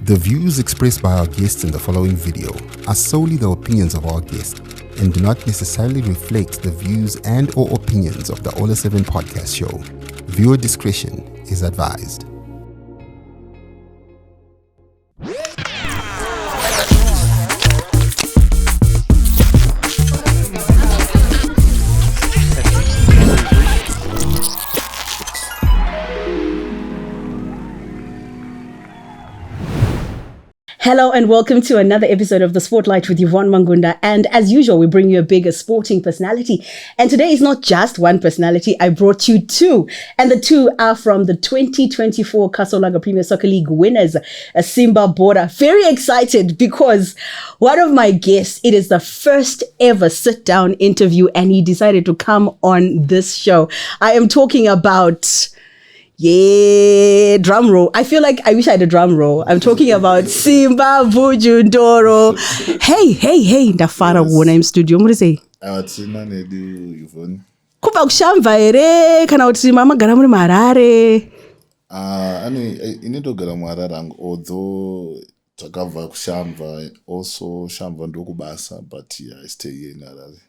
The views expressed by our guests in the following video are solely the opinions of our guests and do not necessarily reflect the views and or opinions of the Ola 7 podcast show. Viewer discretion is advised. Hello and welcome to another episode of The Spotlight with Yvonne Mangunda. And as usual, we bring you a bigger sporting personality. And today is not just one personality. I brought you two. And the two are from the 2024 Kasolaga Premier Soccer League winners, Simba Bhora. Very excited because one of my guests, it is the first ever sit-down interview and he decided to come on this show. I am talking about... yeah, drum roll. I feel like I wish I had a drum roll. I'm talking about Simba Bhora Ndoro. Hey, ndafara kuona im studio. Muri sei? Atina nedu Yvonne. Kubva kushamba ere kana kuti mamagara muri Harare? Inotogara muHarare although takabva kushamba also shamba ndokubasa but yeah, I stay here in Harare.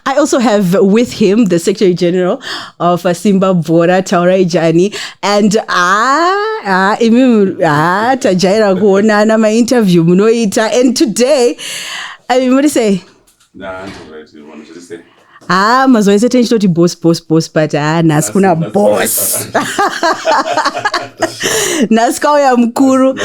I also have with him the Secretary General of Simba Bhora, Taurai Janhi, and tajaira kuonana ma interview munoita. And today, what do you say? Nah, I'm right. You want to say? Mazoezi tenchitoti boss, but nasi kuna boss. Naskauya mkuru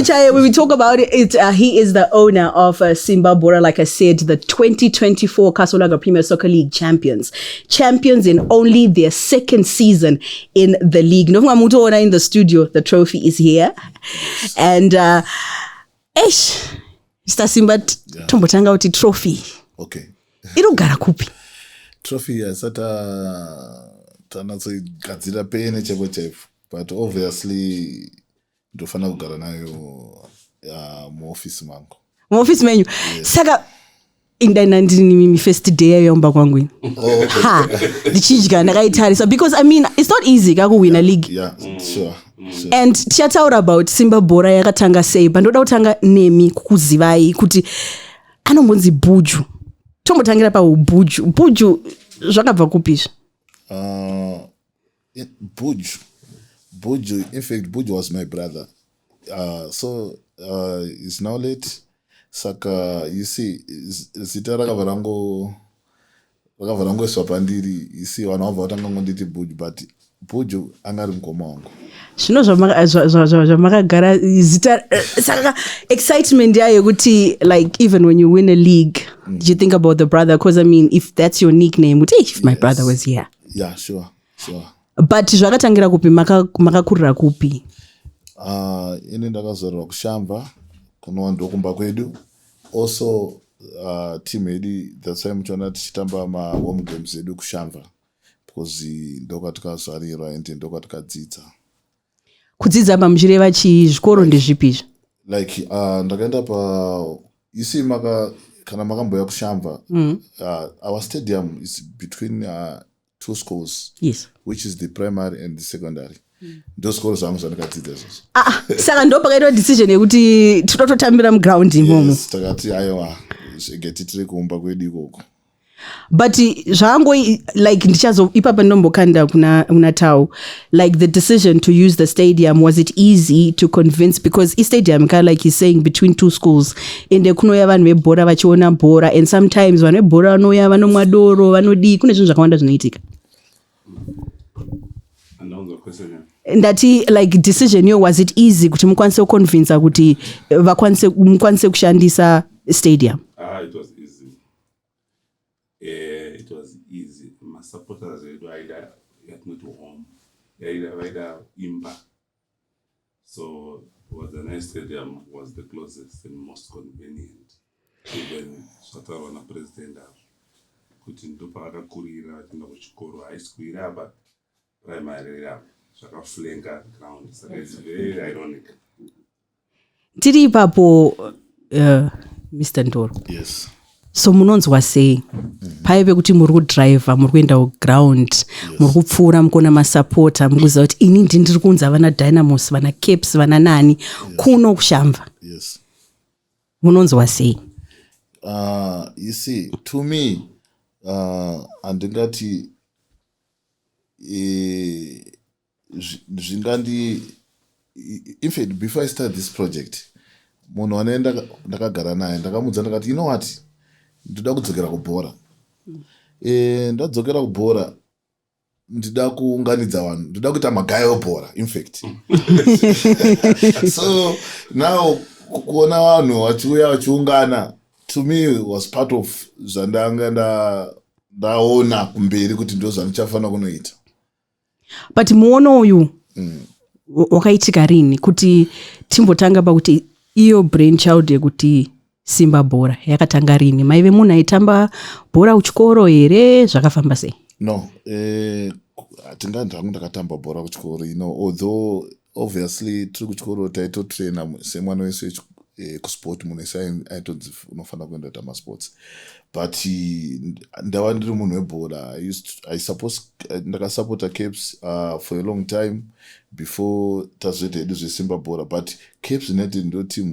chaye. When we talk about it, he is the owner of Simba Bhora, like I said, the 2024 Kasolaga Premier Soccer League champions in only their second season in the league. No mutoona in the studio, the trophy is here. And Mr. Simba, tombotanga uti trophy. Okay. Inogara kupi? Trophy yasata tanatsoigadzira pene chepo but obviously ndofana kugara nayo muoffice mangu. Muoffice menyu. Yes. Saka indainandini mimi first day yayomba kwangu. Ha. Ndichidya ndakaitarisa because I mean it's not easy kakuwina league. Yeah, sure. And tichataura about Simba Bhora yakatanga sei bandoda kutanga nemi kukuzivai kuti anombonzi Bhuju. Tombotangira pa Bhuju zvakabva kupisha. Bhuju, in fact, Bhuju was my brother. So he's now late. Saka, you see, zita rakavarango swapandiri. You see, wanova watanga ngonditi Bhuju, but Bhuju angari mkoma wangu. Shino zvamakagara zita saka excitement yayo kuti like even when you win a league you think about the brother because I mean if that's your nickname would if my brother was here. Yeah, sure. But zvakatangira kupi makakurira kupi? Ini ndakazorwa kushamba kunova ndokumba kwedu. Also team yedu the same chona tichitamba ma home games edu kushamba because ndokwatikazvarirwa ende ndokwatikadzidza. Kudzidza pamuchireva chizvikoro ndezvipi? Like ndakaenda you see kana makamboya kushamba our stadium is between two schools. Yes. Which is the primary and the secondary. Those schools zangu zvandakadzidza izvozvo. Saka ndopakaitwa decision yekuti tototambira muground imomo. Yes, takati aiwa zvegeti tiri kuumba kwedu ikoko. But zvango like ndichazo ipapa ndombokanda kuna Tau like the decision to use the stadium, was it easy to convince because the stadium like he's saying between two schools ende kunoya vanhu vebhora vachiona bhora and sometimes vanhu vebhora vanoya vanomwa doro vanodi kune zvinhu zvakawanda zvinoitika. Ndati like decision yo, was it easy kuti mukwanise kuconvince kuti mukwanise kushandisa stadium? It was easy. It was easy. My supporters either get me to home, either Imba. So was the nice stadium was the closest and most convenient. Even Shatarona president kuti ndopaka kurira tinda kuchikoro high school iraba primary iraba zvakaflenga ground. So it's very ironic. Tiri ipapo Mr. Ndoro. Yes. So munonzwa sei paive kuti muri kudriver muri kuenda kuground muri kupfuura mukona masupporter mukuziva kuti ini ndiri kunzi vana Dynamos vana Caps vana nani kuno kuShamva. Yes. Munonzwa sei? You see, to me, andingati zvingandi, in fact, before I start this project, munhu ane ndakagara naye ndakamudza ndakati, you know what, ndoda kudzokera kubhora. Ndadzokera kubhora, ndida kuunganidza vanhu, ndoda kuita magayi webhora, in fact. So now kuona vanhu vachiuya vachiungana, to me was part of zvandanga ndaona kumberi kuti ndo zvandichafanira kunoita. But muono uyu wakaitika rini kuti timbotanga pakuti iyo brainchild yekuti Simba Bhora yakatanga rini? Maive munhu aitamba bhora kuchikoro here? Zvakafamba sei? No, hatingandi hangu ndakatamba bhora kuchikoro, although obviously tiri kuchikoro taitotraina semwana wese kusport, munhu ese aitonzi unofanira kuenda kuita masports, but ndava ndiri munhu webhora. Ndakasupporta Caps for a long time before tazoita hedu zveSimba Bhora, but Caps United ndo team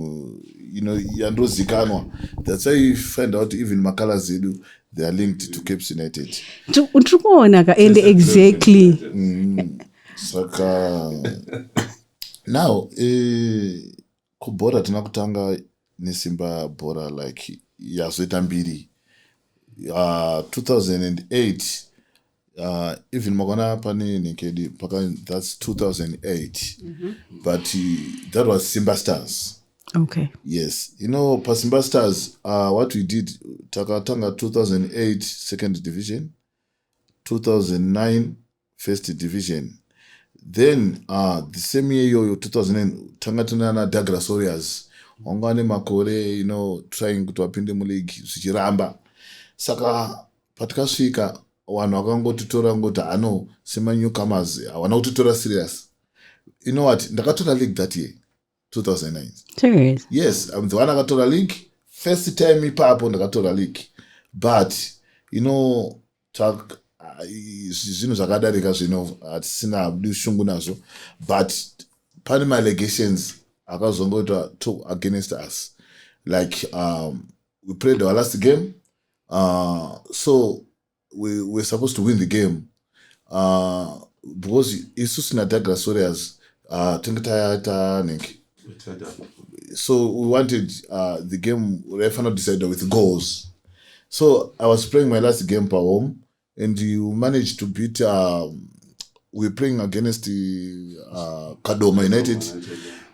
yandozikanwa. That's why you find out even macolors edu they are linked to Caps United. Ndikuona ka and exactly. Saka now kubhora tina kutanga neSimba Bhora like yazoita mbiri 2008 even makona pane nekedi paka, that's 2008. But that was Simba Stars. Okay. Yes, pa Simba Stars what we did, takatanga 2008 second division, 2009 first division, then the same year 2000 tanga tunana Douglas Warriors wangane makore trying kuti vapinde muleague zvichiramba. Saka patakasvika vanhu vakangotitora ngoti ano sema newcomers havana kutitora serious. You know what, ndakatora league that year 2009. Serious? Yes, I'm the one akatora league first time ipapo ndakatora league, but zvinhu zvakadarika zvino hatisina shungu nazvo, but pane my allegations akazongoita against us, like we played our last game, so we were supposed to win the game because isusu na Douglas Warriors so we wanted the game referee decided with goals. So I was playing my last game per home, and you managed to beat. We're playing against the Kadoma United.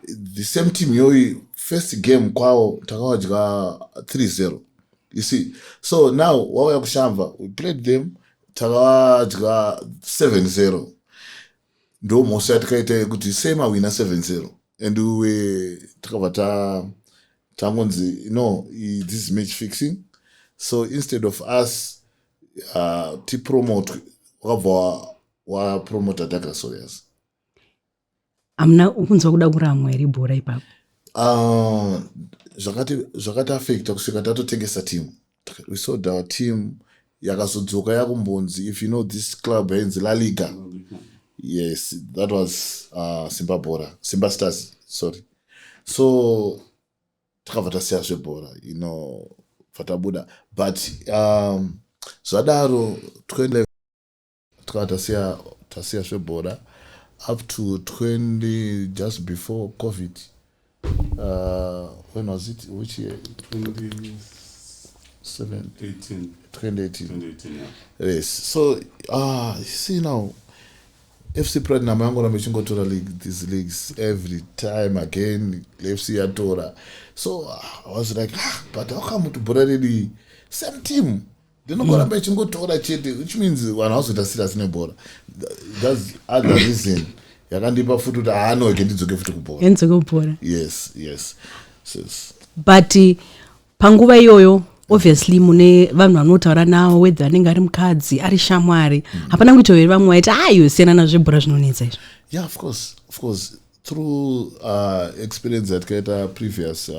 The same team, first game kwao takawadya 3-0. You see, so now wawaya kuShamva, we played them takawadya 7-0. Ndo mosa takaita kuti same winner 7-0, and we were takavata tangonzi, this is match fixing. So instead of us to promote, wa promote Douglas Warriors. Amna ukunzwa kuda kuramwa iri bhora ipapo. Zvakati affecta kusvika tatotengesa team. We saw our team yakazodzoka yakumbonzi, if you know this club ends La Liga. Yes, that was Simba Bhora, Simba Stars, sorry. So takavata siya zvebhora, fatabuda, but zvadaro takavata tasiya zvebhora up to 20, just before COVID. When was it? Which year? 2018. 2018, yeah. Yes. So you see now, FC Pride na mangona mechingotora these leagues every time again. FC yatora. So I was like, but how come to Bhora really same team? Dinogora mechingotora chete, which means one house with a serious nebora. That's other reason. Yakandipa futu da ano ekendidzoke futu kubhora. Enzoke kubhora. Yes. But panguva iyoyo obviously mune vanhu vanotaura nawo whether anenge ari mukadzi ari shamwari, hapana kuita here vamwe vaiti ayo siyana nazvebhora zvinonetsa izvo. Yeah, of course. Through experience that kaita previous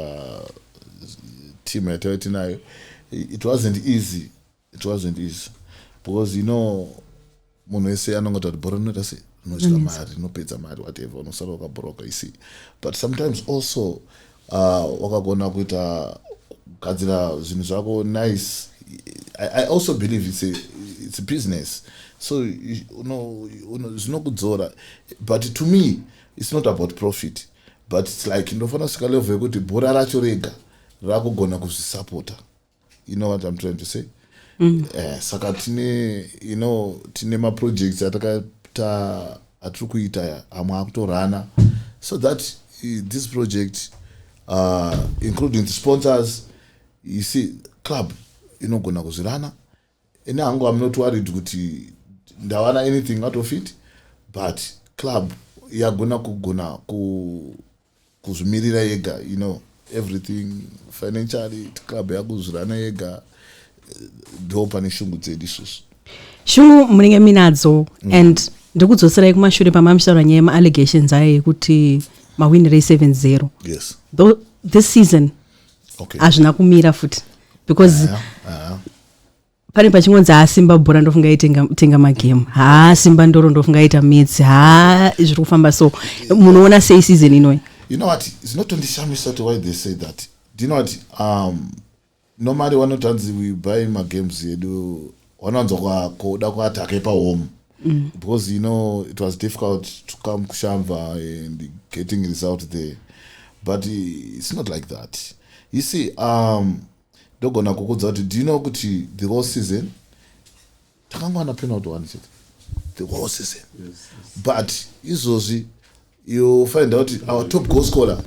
team yataitinayo, it wasn't easy. It wasn't easy because munhu wese anongoti bhora rinoita sei rinotya mari rinopedza mari whatever unosara wakabhoroka you see. But sometimes also wakagona kuita kugadzira zvinhu zvako nice. I also believe it's a business, so zvinokudzora. But to me it's not about profit, but it's like ndofana svika level yekuti bhora racho rega rakugona kuzvisapota. You know what I'm trying to say? Saka tine ma-projects atiri kuita amwe akutorana, so that this project including the sponsors, you see, club inogona kuzvirana. Ine hangu I'm not worried kuti ndawana anything out of it, but club yagona kugona kuzvimirira yega, everything financially club yakuzvirana yega. Ndo pane shungu dzedu isusu. Shungu munenge minadzo and ndikudzosera kumashure pamamshara nyaya ma-allegations aya ekuti mawin ray 7-0. Yes. Though this season hazvina kumira futi because pane pachingonzi Simba Bhora ndofunga itenga magame, Simba Ndoro ndofunga ita mates, zviri kufamba so munoona sei season inoyi? You know what, it's not only Shamisatu why they say that. Do you know what, normally wanotanzi we buy magames yedu wananza kuda kuatake pa home because it was difficult to come kushamva and getting result there, but it's not like that. You see, ndogona kukudza kuti do you know kuti the whole season takangwana penalty one shit the whole season. Yes. But izozvi you find out our top goal scorer,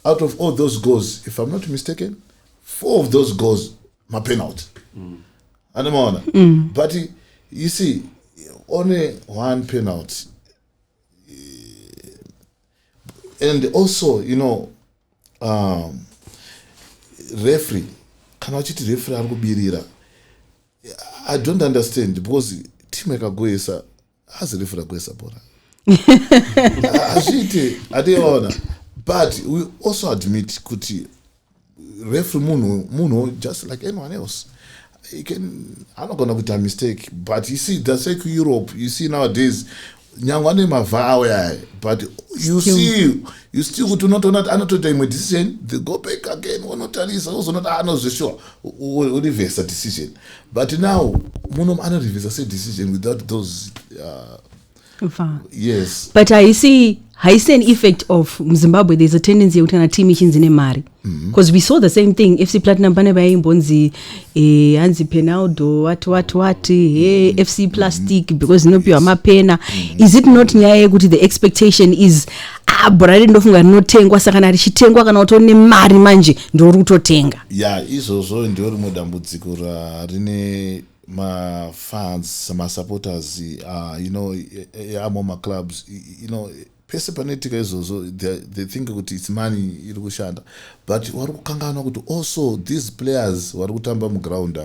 out of all those goals, if I'm not mistaken, 4 of those goals my penalty. But you see, only 1 penalty. And also, referee, I don't understand because team ekagoesa has a referee goesa bora. But we also admit kuti referee muno just like anyone else. I'm not gonna put a mistake, but you see, that's like Europe. You see nowadays, but you still do not another time with decision. They go back again. One not also not sure who reverse a decision. But now, mono reverse a decision without those. Yes. But I see an effect of Zimbabwe. There's a tendency to turn a team in mari because we saw the same thing. FC Platinum bane bayi mbonzi anzi penaldo what FC Plastic because pure mapena. Is it not nyaye kuti the expectation is bora ndofunga rinotengwa saka nari chitengwa kana utone mari manje ndori kutotenga? Yeah, izvozvo ndori mudambudziko rine my fans, my supporters, amo my clubs, pese panetika izozo they think kuti it's money iri kushanda, but vari kukangana kuti also these players vari kutamba muground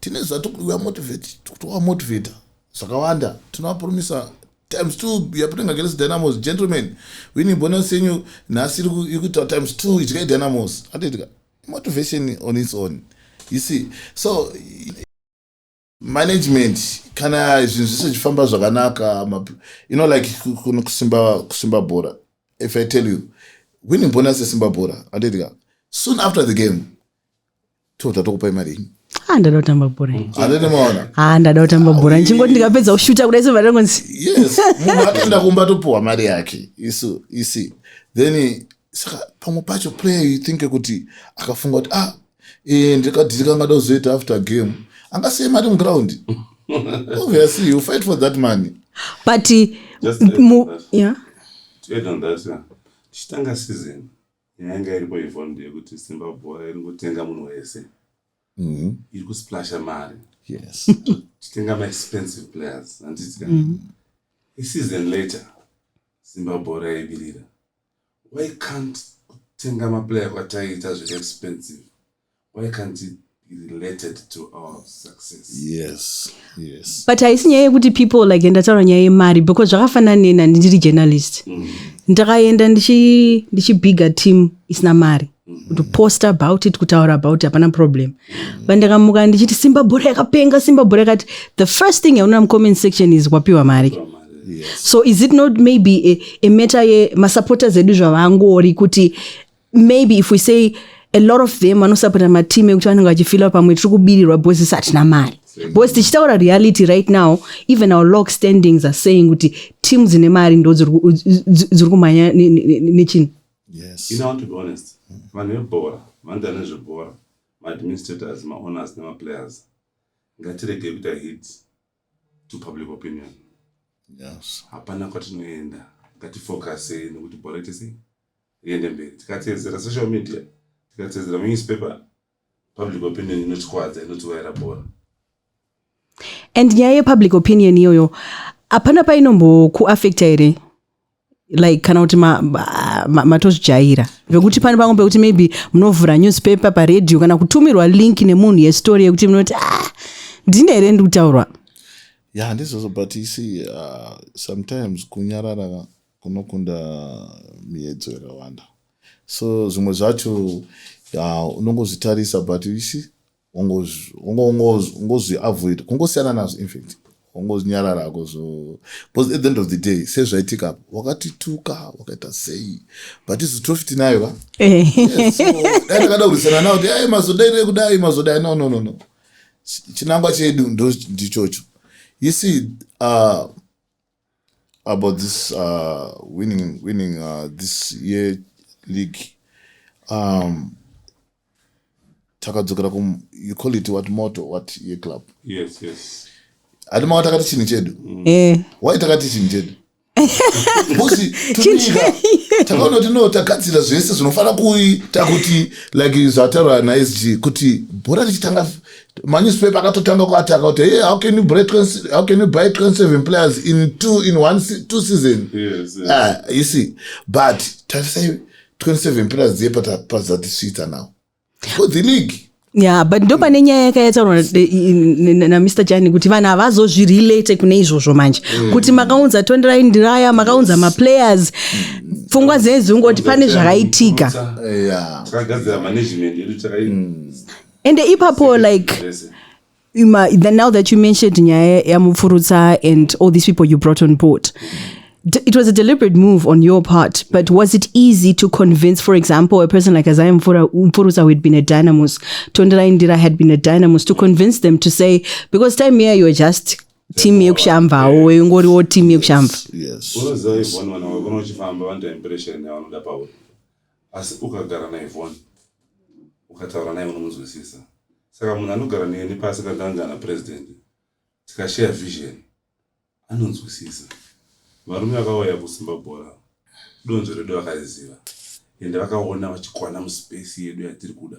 tinezva we are motivated zvakawanda tinovapromisa times 2 yapinga against Dynamos. Gentlemen, winning bonus yenyu nhasi iri kuita times 2 ichika Dynamos atitika motivation on its own, you see. So management kana zvinhu zvese zvifamba zvakanaka, like kusimba Bhora, if I tell you winning bonus yeSimba Bhora atitika soon after the game totakupai mari ndada kutamba bhora ndada kutamba bhora nchingoti ndikapedza kushuta kudai sevatongonzi yes munhu ataenda kumba topuwa mari yake isu you see then saka pamwe pacho player you think kuti akafunga kuti ndikangada kuzoita after game angasiye mari muground. Obviously you fight for that money, but yeah to add on that chitanga season yanga iripo Yvonne yekuti Simba Bhora iri kutenga munhu wese iri kusplasha mari. Yes. Chitenga ma-expensive players anditika a season later Simba Bhora yaibirira. Why can't kutenga maplayer kwataita expensive? Why can't it be related to our success? Yes. But I see kuti people like ndataura nyaya yemari because zvakafanana neni ndiri journalist ndakaenda ndichibhiga team isina mari to post about it, kutaura about it, hapana problem. But ndakamuka ndichiti Simba Bhora yakapenga, Simba Bhora yakati, the first thing yaona mcomment section is wapiwa mari. Yes. So is it not maybe a matter ye masupporters edu zvavangori kuti maybe if we say a lot of them vanosupporta mateam ekuti vanenge vachifila pamwe tiri kubirirwa because hatina mari. Because tichitaura reality right now, even our log standings are saying kuti teams dzine mari ndo dziri kumhanya nechini. Yes. You know, to be honest, vanhu vebhora vanodana nezvebhora, ma-administrators, ma-owners nema-players ngatirege kuita hit to public opinion. Yes. Hapana kwatinoenda, ngatifocuse nekuti bhora tese iende mberi. Tikatedzera social media, tikatedzera newspaper, public opinion inotikwadza, inotiwaira bhora. And nyaya yepublic opinion iyoyo hapana painombokuaffecta here, like kana kuti matozvijaira vekuti pane pamwe pekuti maybe munovhura newspaper paradio kana kutumirwa link nemunhu yestory yekuti munoti ndine here ndikutaurwa. Yeah, ndizvozvo, but you see, sometimes kunyarara kunokunda miedzo yakawanda. So zvimwe zvacho unongozvitarisa, but you see ungozviavoid, kungosiyana nazvo. In fact ungozvinyarara kozo, because at the end of the day sezvaitika wakatituka wakaita sei, but izotofiti nayo ka. Yes, so ndakada kurisana nawo kuti ai mazodai kudai mazodai, no chinangwa chedu ndichocho. You see, about this winning this year league, takadzokera you call it what motto, what year club? Yes. Adima watakati chini chedu. Why takati chini chedu? Bosi tunika takaona kuti no takatsira zvese zvinofana kuita kuti like zvatara na SG kuti bhora richitanga manuspaper akatotanga kuataka kuti hey, how can you buy 27 players in two season? Yes. You see, but tarisai 27 players dziepa pazati sweeter now for the league. Yeah, but ndo pane nyaya yakataurwa na Mr. Janhi kuti vanhu havazozvirelate kune izvozvo manje, kuti makaunza Taurai ndiraya, makaunza maplayers, pfungwa dzenyu dzingoti pane zvakaitika. Takagadzira management yedu takai. And ipapo like now that you mentioned nyaya yamupfurutsa and all these people you brought on board, it was a deliberate move on your part, but was it easy to convince, for example, a person like Azaya Mfuruza who had been a Dynamos, Taurai Ndira had been a Dynamos, to convince them to say, because time here you were just team yekushamva or you team yekushamva? Yes. Unoziva Yvonne vanhu vachifamba vanoita impression yavanoda pauri, asi ukagara na Yvonne ukataura naye unomuzwisisa. Saka munhu anogara neni pasi kadangana president tikashare vision anonzwisisa. Varume vakauya kusimba bhora donzvo redu vakaiziva ende vakaona vachikwana muspace yedu yatiri kuda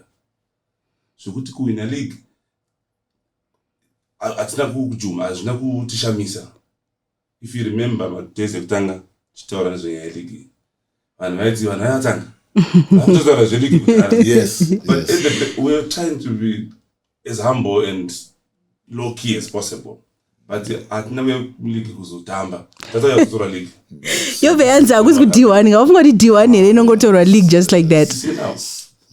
zvokuti kuwina league hatina kujuma, hazvina kutishamisa. If you remember madays ekutanga tichitaura nezvenyaya yeleague vanhu vaiti vanhu vayatanga vatotaura zveleague kudhara. Yes. But we're trying to be as humble and low key as possible. But hatina league kuzotamba, tatauya kutora league. Yoveanza akuzi kuti D1 ngafunga kuti D1 here inongotorwa league just like that.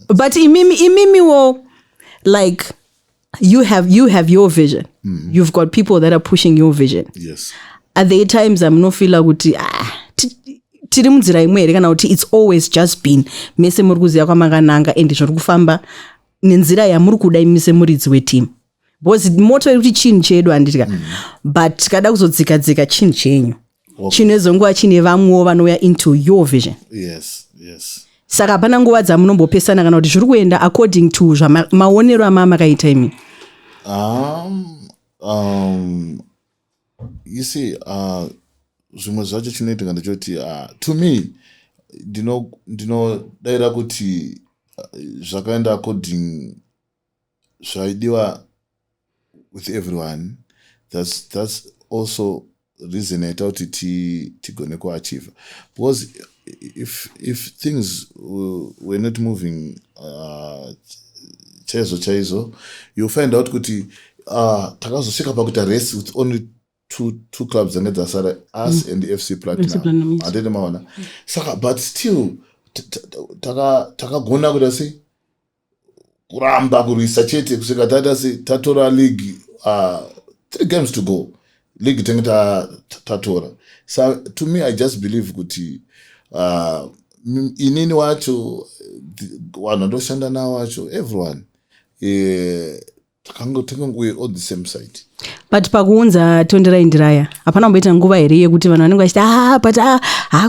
But imimi wo, like you have your vision. You've got people that are pushing your vision. Yes. At the times I'm no feel kuti tiri munzira imwe here kana kuti it's always just been mese muri kuziva kwamakananga ende zviri kufamba nenzira yamuri kuda imise muridzi weteam. Because moto yekuti chinhu chedu handitika, but tikada kuzodzika chinhu chenyu chinezonguva chine vamwewo vanouya into your vision. Yes. Saka hapana nguva dzamunombopesana kana kuti zviri kuenda according to maonero amakaita imi? You see, zvimwe zvacho chinoitika ndechoti to me ndinodaira kuti zvakaenda according zvaidiwa with everyone. That's also reason yaita kuti tigone kuachieve, because if things were not moving chaizo you'll find out kuti takazosvika pakuita race with only two clubs dzange dzasara us and FC Platinum handete maona saka but still takagona kuda sei kuramba kurwisa chete kusvika tatora league 3 games to go league tenge tatora. So to me I just believe kuti inini wacho vanhu ndoshanda nawo wacho everyone takangove on the same side. But pakuunza Taurai ndiraya hapana kumboita nguva here yekuti vanhu vanenge vachiti but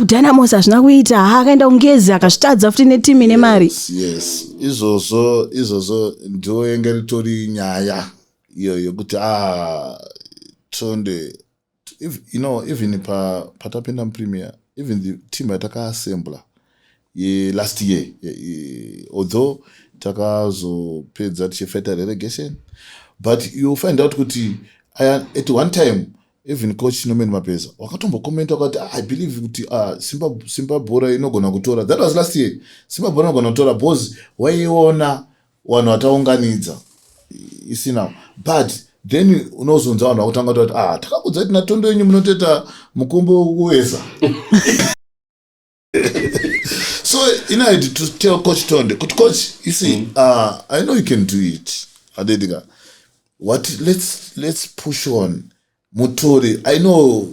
Dynamos hazvina kuita akaenda kungezi akazvitadza futi netimu ine mari. Yes izvozvo ndo yenge ritori nyaya iyo yekuti Tonde even patapinda mupremier even the team yatakaasembla last year although takazopedza tichifighta relegation but you find out kuti at one time even coach Norman Mapeza wakatombokomenta wakati I believe kuti Simba Bhora inogona kutora. That was last year. Simba Bhora inogona kutora because waiona vanhu vataunganidza isina but then unozonza vanhu vakutanga kuti takakudza kuti natondo yenyu munoteta mukombo kuweza. So I had to tell Coach Tonde, Coach, you see, I know you can do it. Adediga. Let's push on. Mutori, I know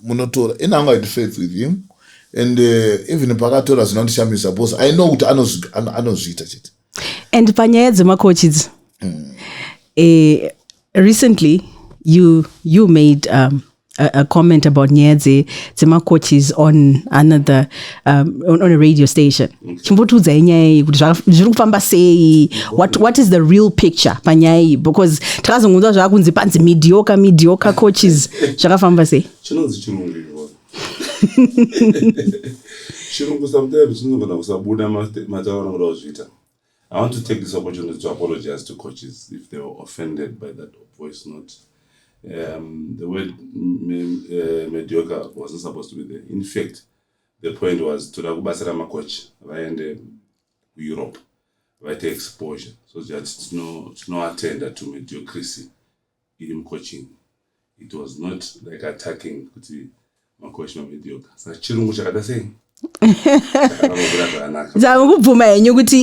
Munotora. And I had faith with him. And even if Pagatora is not Shami suppose, I know what I know it. And Panyadzema coaches. Recently you made a comment about Nyadze Zema coaches on another on a radio station. Chimbotudza inyaya kuti zviri kufamba sei, what is the real picture panyaya, because takazongonzwa zvakunzi panzi mediocre coaches zvakafamba sei. Chinonzi chirungu izvo. Chirungu sometimes chinogona kusabuda mataura anoda kuzviita. I want to take this opportunity to apologize to coaches if they were offended by that voice note. The word mediocre wasn't supposed to be there. In fact, the point was to kubasira coach vaende Europe, vaite exposure, so that no attender to mediocrity in coaching. It was not like attacking kuti coach no mediocre. So chirungu chakada sei.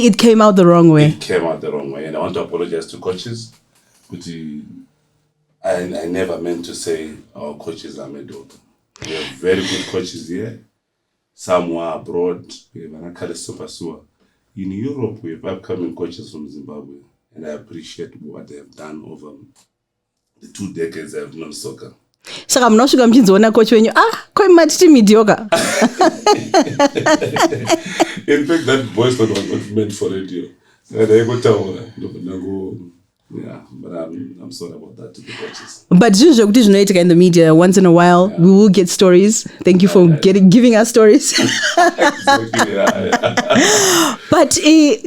It came out the wrong way. It came out the wrong way, and I want to apologize to coaches. I never meant to say our coaches are mediocre. We have very good coaches here. Some were abroad. We have Anakale Sopasua. In Europe, we have upcoming coaches from Zimbabwe, and I appreciate what they have done over the 2 decades I have known soccer. Saka munosvika muchinzoona coach wenyu matiti mediocre. In fact, that voice note was not meant for radio. Yeah, but I'm sorry about that to the coaches. But zvinhu zvinoitika in the media once in a while, we will get stories. Thank you for giving us stories. Exactly, yeah. But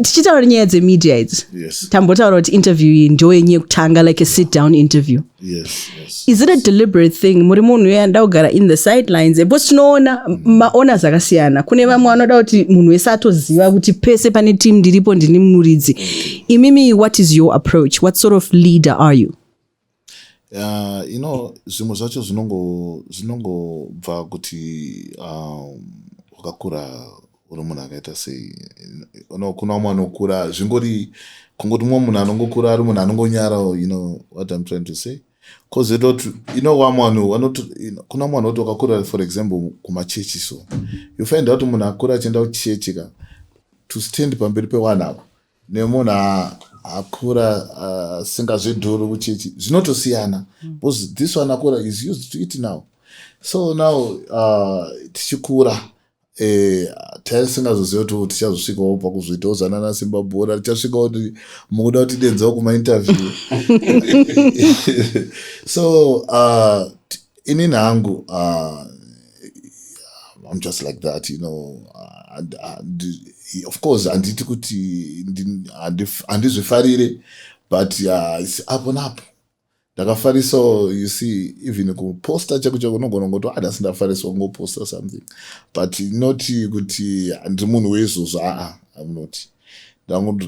tichitaura nyaya dzemedia idzi, tambotaura kuti interview ndo yenyu yekutanga, like a sit down interview. Yes. Is it a deliberate thing? Muri munhu uyoenda kugara in the sidelines, because tinoona maona zvakasiyana. Kune vamwe vanoda kuti munhu wese atoziva kuti pese pane team ndiripo ndini muridzi. Imimi, what is your approach? What sort of leader are you? Zvimwe zvacho zvinongobva kuti wakakura uri munhu akaita sei. Kuna umwe anokura zvingori kungoti mumwe munhu anongokura ari munhu anongonyara, what I'm trying to say. Because kuna mwana watu wakakura, for example, kumachechi, so you find out munhu akura achienda kuchechi to stand pamberi pevanhu avo nemunhu akura singazvidhuri kuchechi zvinotosiyana, because this one akura is used to it now. So now tichikura taisingazoziva kuti tichazosvikawo pakuzviitawo zana naSimba Bhora, tichasvikawo kuti mukuda kuti denzawo kumainterview. So inini hangu I'm just like that, and of course handiti kuti handizvifarire, but it's up and up. Ndakafariso, you see, even kuposta chako unogona ngoti ndasindafariswa ngoposta something, but not kuti ndiri munhu weizvozvo. I'm not.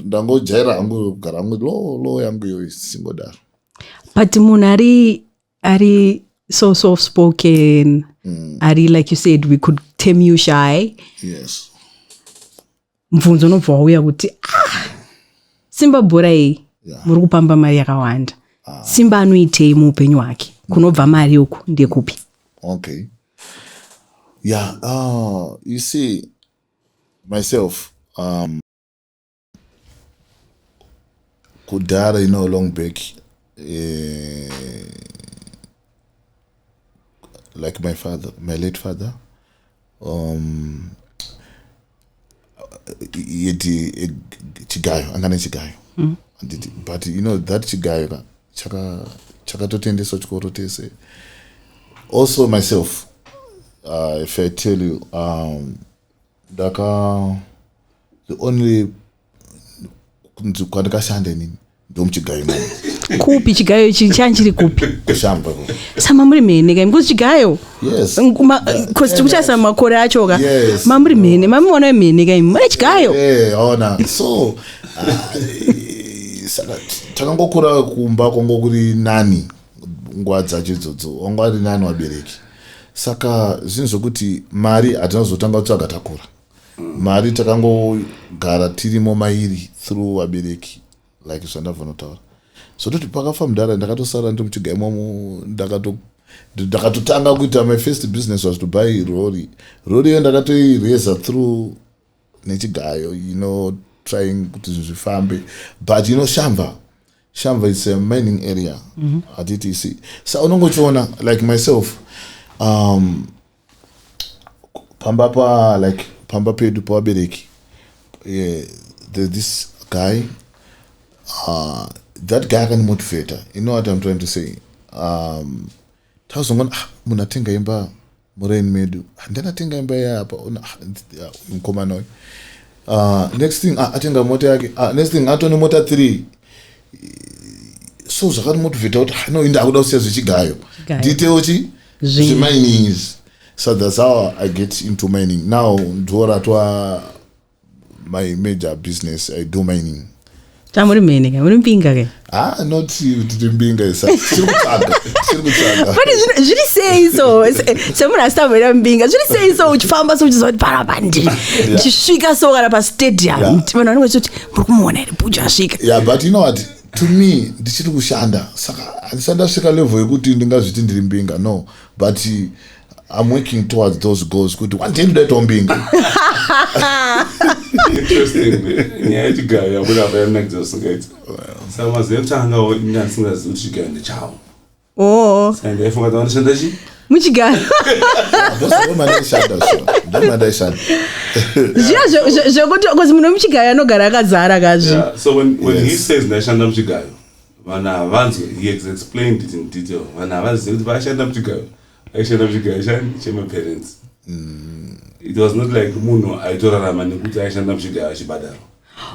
Ndangojaira hangu kugara hangu lo yangu iyo singodaro. But munhu ari so soft-spoken. Ari, like you said, we could tame you shy. Yes. Mvunzo unobva wauya kuti Simba Bhora iyi muri kupamba mari yakawanda. Simba anoitei muupenyu hwake? Kunobva mari uku ndekupi? Okay. Yeah, you see, myself, kudara, long back, like my late father, chigayo, angane chigayo. But that chigayo, chaka totendesa chikoro tese. Also myself, if I tell you, the only kwandikashanda nini ndomuchigayo mani. Kupi chigayo chiri kupi? Kushamba. Sama muri mene kai mkuzi chigayo? Yes. Because kuchasa makore acho ka. Yes. Mamuri mene, mami wana mene kai muri chigayo. Ona. So takangokura kumba kongokuri nani nguva dzacho idzodzo wanga ari nani wabereki. Saka zvinhu zvokuti mari hatinazotanga kutsvaga takura. Mari takangogara tirimo mairi through wabereki, like zvandavanotaura. So toti pakafa mudhara ndakatosara ndi muchigayo imomo ndakatotanga kuita my first business was to buy rori. Rori iyo ndakatoireza through nechigayo, trying kuti zvifambe. But Shamva is a mining area at ETC. So unongochiona like myself, pamba pedu pa wabereki. There's this guy, that guy can motivate. You know what I'm trying to say? Tazongon munatenga imba Moraine medu. Ndanatenga imba ya hapa mkomanoi. Next thing atenga moto yake. Next thing atone motor 3. So zvakati motivate kuti no inda akuda kusiya zvichigayo. Detail chi mining is. So that's how I get into mining. Now Ndoro atwa my major business, I do mining. Tamuri mene kai, muri mpinga kai? Not tiri mpinga isa. Sirikutsaga. But zviri sei so? Semuna stamera mpinga. Zviri sei so uchifamba so uchizoti parapandi. Chisvika so kana pa stadium. Vanhu vanongoti muri kumuona ere Bhuja asvika. Yeah, but you know what? To me, ndichiri kushanda. Saka handisandasvika level yekuti ndingazviti ndiri mpinga. No, but I'm working towards those goals. Kuti one day ndaita mpinga. Interesting. Yeah, chigayo abuda vaya nexus. Sama zentanga inyasingazi uchigayo nechawo. Oh. Sanga ifunga tawani shandashi? Muchigayo. Zvokuti because muno muchigayo anogara akazara kazvi. Yeah, so when he says ndashanda muchigayo, vana havanzwe, he explained it in detail. Vana havanzwe kuti vashanda muchigayo. Aishanda muchigayo chema parents. It was not like munhu aitorarama nekuti aishanda muchigayo achibhadhara.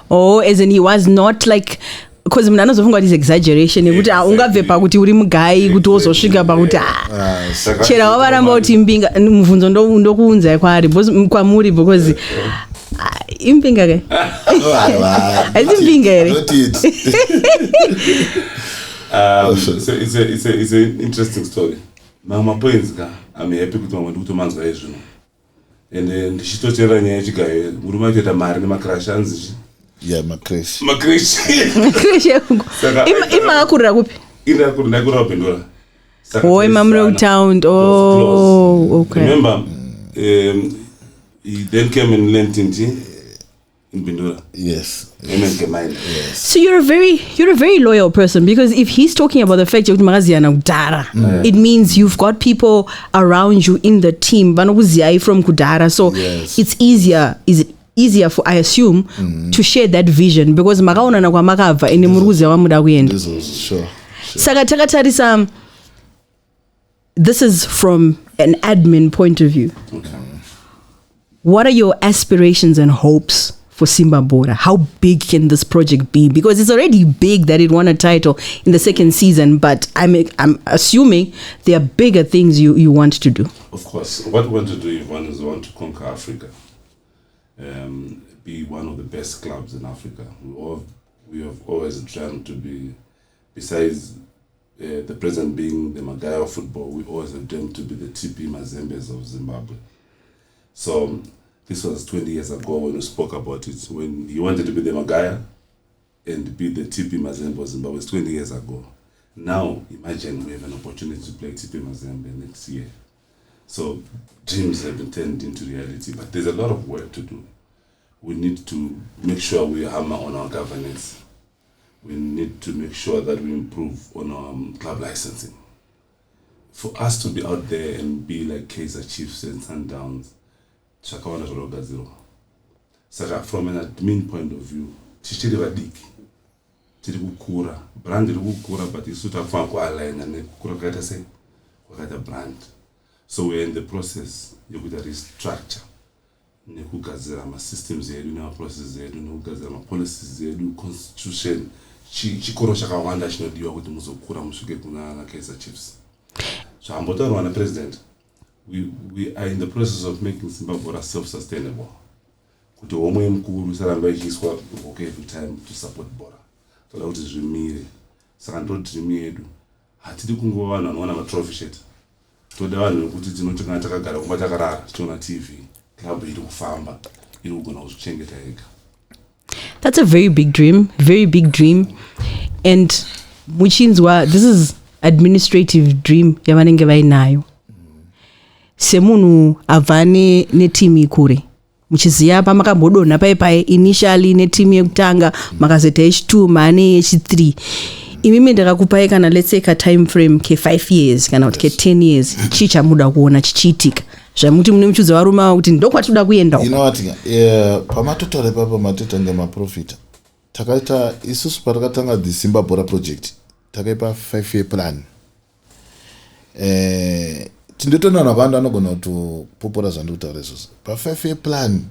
Oh, as in he was not like, because munhu anozofunga kuti is exaggeration yekuti ungabve pakuti uri mugai kuti wozosvika pakuti chera wavaramba kuti mpinga. Mubvunzo ndokuunzai kwamuri because impinga kai? Haisi mpinga ere? So it's an interesting story. Mama points ka I'm happy kuti mamwe ndikutomanzwa izvino. Ende ndichitoteera nyaya yechigayo murume achoita mari nemacrash anzichi. Yeah, macrash. Macrash imakurira kupi? Ndakurira kupindura. Oh, imamura town. Oh, okay. Remember, he then came and learned in Bindura. Yes. Yes. So you're a very loyal person, because if he's talking about the fact it means you've got people around you in the team from Kudara, so yes. It's easier. Is it easier for, I assume, to share that vision, because makaona na kwa makava ene muruzi wa muda kuenda. Sure. Saka takatarisa, this is from an admin point of view. Okay. What are your aspirations and hopes for Simba Bhora? How big can this project be? Because it's already big that it won a title in the second season, but I'm assuming there are bigger things you want to do. Of course. What we want to do, Yvonne, is we want to conquer Africa. Be one of the best clubs in Africa. We have always dreamt to be, besides the president being the Magaya of football, we always have dreamed to be the TP Mazembes of Zimbabwe. So this was 20 years ago when we spoke about it, when he wanted to be the Magaya and be the TP Mazembe of Zimbabwe. It's 20 years ago. Now, imagine we have an opportunity to play TP Mazembe next year. So dreams have been turned into reality, but there's a lot of work to do. We need to make sure we hammer on our governance. We need to make sure that we improve on our club licensing. For us to be out there and be like Kaizer Chiefs and Sundowns, Chakawana Zoroga Zero. So from an admin point of view, tichiri vadiki, tiri kukura, brand iri kukura, but isuta kufana kualign and kukura kaita sei, kwakaita brand. So we're in the process yokuita restructure, nekugadzira ma-systems edu, nema-processes edu, nekugadzira ma-policies edu, constitution, chikoro chakawanda chinodiwa kuti muzokura musvike kuna Kaizer Chiefs. So hambotaurwa na-president, we are in the process of making Simba Bhora self-sustainable. Kuti homwe mukuru saramba ichiswa okay every time to support Bhora. Toda kuti zvimire. Saka ndoti dream yedu. Hatidi kungova vanhu vanowana ma-trophy shirt. Toda vanhu kuti tinoti takagara kumba takarara tichiona TV. Club iri kufamba. Iri kugona kuzvichengeta yega. That's a very big dream. Very big dream. And muchinzwa, this is administrative dream yavanenge vainayo. Semunhu avane netimu ikure. Muchiziya pamakambodonha paipai initially netimu yekutanga makazoita H2 mane H3. Imimi ndakakupai kana let's say ka time frame ke 5 years kana kuti ke 10 years chicha muda kuona chichiitika. Zvamuti mune muchudzi varume kuti ndokwatoda kuenda. You know what? Pamatotore papa matotanga maprofita. Takaita isusu patakatanga the Simba Bhora project. Takaipa 5-year plan. Tindotona navanhu vanogona kutopopora zvandikutaura izvozvo. Pa5-year plan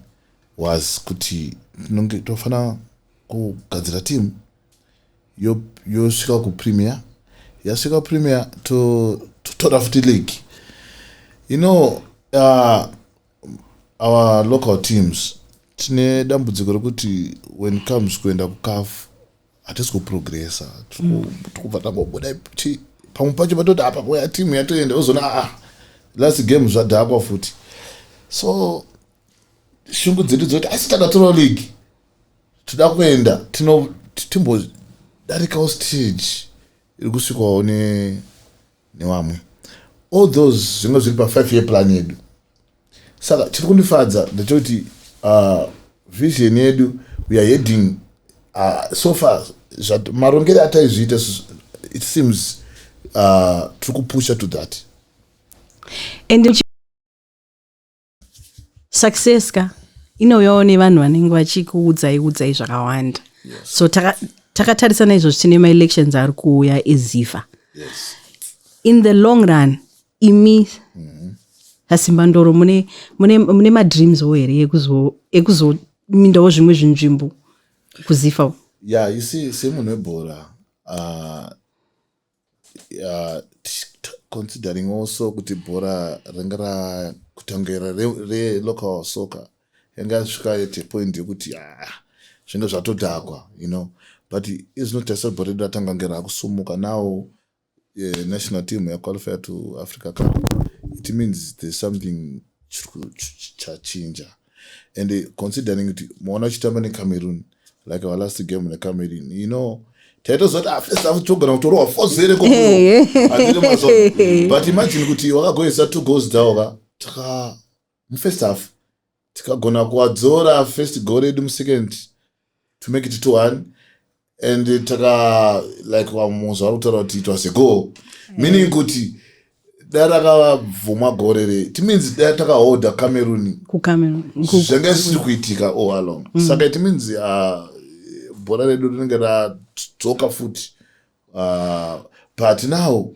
was kuti tofana kugadzira team yosvika kupremier, yasvika premier totora futi league. You know, our local teams tine dambudziko rekuti when it comes kuenda kuCAF hatisi kuprogressa. Tikubva tangobuda pamwe pacho patoti apa kuya team yatoenda ozona last game zvadhakwa futi. So shungu dzedu dzoti asi takatora league toda kuenda timbodarikawo stage iri kusvikawo nevamwe. All those zvinge zviri pa5-year plan yedu. Saka chiri kundifadza ndechoti vision yedu we are heading so far marongere ataizviita it seems tiri kupusha to that. And success ka inouyawo nevanhu vanenge vachikuudzai zvakawanda. So takatarisana izvozvo tine ma-elections ari kuuya eZIFA. Yes. In the long run, imi Simba Ndoro mune madreams wo here ekuzomindawo zvimwe zvinzvimbo kuZIFA. Yeah, you see, semunhu webhora considering also kuti bhora ringe rakutangera re-local soccer yange asvika at a point yekuti zvinge zvatodhakwa, you know, but is not just bhora redu ratanga kunge rakusumuka. Now national team qualify to Africa Cup, it means there's something chachinja. And considering kuti muona chitamba neCameroon, like our last game in Cameroon, you know, titles that first have to go to 4-0 but imagine kuti wakagoisa 2 goals down taka first half tikagona kuadzora first goal redu second to make it 2-1 and taka like wamuzwa kutaura kuti it was a goal, meaning kuti darakavhuma goal rere, it means datakaholda Cameroon zvanga zvisiri kuitika all along. Saka it means bhora redu rinenge radzoka futi. But now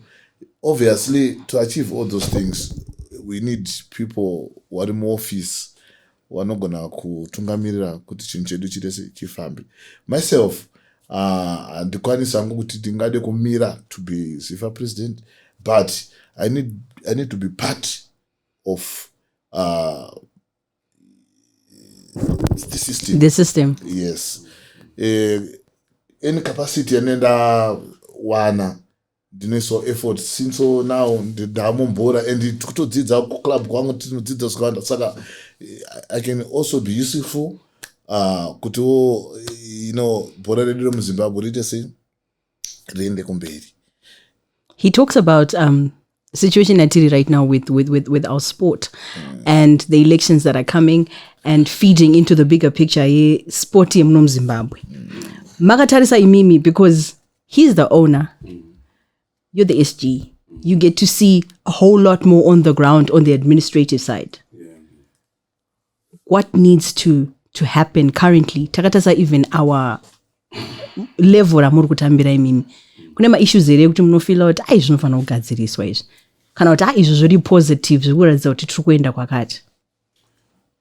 obviously to achieve all those things we need people vari muoffice vanogona kutungamirira kuti chinhu chedu chitese chifambe. Myself handikwanisi hangu kuti ndingade kumira to be ZIFA president, but I need to be part of the system. Yes. Any capacity yanenda wana ndinoiswa effort since now ndamo Bhora and kutodzidza kuclub kwangu tinodzidza zvakawanda saka I can also be useful kutiwo Bhora redu remuZimbabwe riite sei riende kumberi. He talks about situation atiri right now with our sport and the elections that are coming and feeding into the bigger picture ye sport yemuno Zimbabwe. Makatarisa imimi because he's the owner. You're the SG. You get to see a whole lot more on the ground on the administrative side. What needs to happen currently? Takatasa even our level ramuri kutambira imimi. Kune ma-issues ere kuti munofila kuti zvinofana kugadziriswa izvi kana kuti izvo zviri positive zvikuratidza kuti tiri kuenda kwakati.